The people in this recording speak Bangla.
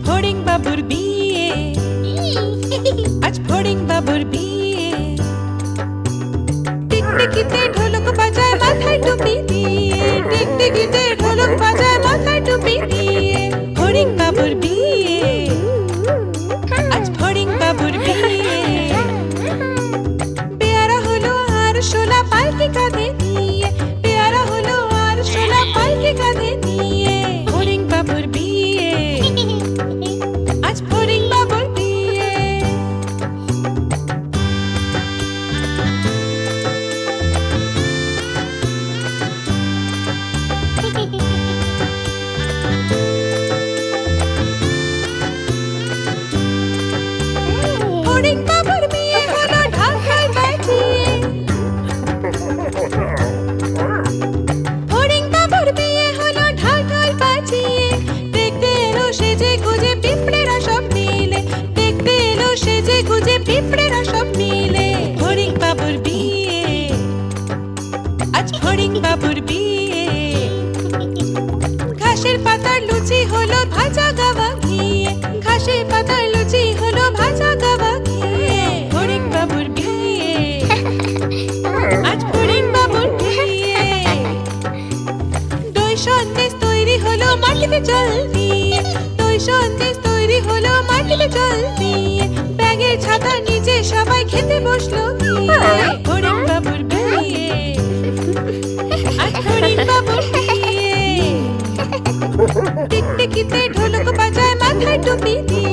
ফড়িং বাবুর বিয়ে, আজ ফড়িং বাবুর বিয়ে। টিকটিকিতে ঢোলক বাজায় মাথায় টুপি দিয়ে, টিকটিকিতে ঢোলক বাজায় মাথায় টুপি দিয়ে। ফড়িং বাবুর বিয়ে, আজ ফড়িং বাবুর বিয়ে। পেয়ারা হলো আর শোলা পালকি কাঁধে নিয়ে, পেয়ারা হলো আর শোলা পালকি কাঁধে নিয়ে। ফড়িং বাবুর বিয়ে, আজ ফড়িং বাবুর বিয়ে। ফড়িং বাবুর বিয়ে হলো ঢাকায় বাজিয়ে, ফড়িং বাবুর বিয়ে হলো ঢাকায় বাজিয়ে। দেখতে এলো সেজে গুজে পিঁপড়েরা সব মিলে, দেখতে এলো সেজে গুজে পিঁপড়েরা সব মিলে। ফড়িং বাবুর বিয়ে, আজ ফড়িং বাবুর বিয়ে। ঘাসের পাতার লুচি হলো ভাজা গাওয়া ঘিয়ে, ঘাসের পাতার লুচি হলো ভাজা গাওয়া ঘিয়ে। ফড়িং বাবুর বিয়ে, আজ ফড়িং বাবুর বিয়ে। দই সন্দেশ তৈরি হলো মাটিতে জল দিয়ে, দই সন্দেশ তৈরি হলো মাটিতে জল দিয়ে। ব্যাগের ছাতার নিচে সবাই খেতে বসলো গিয়ে। ফড়িং বাবুর বিয়ে, আজ ফড়িং বাবুর বিয়ে। টিকটিকিতে ঢোলক বাজায় মাথায় টুপি দিয়ে,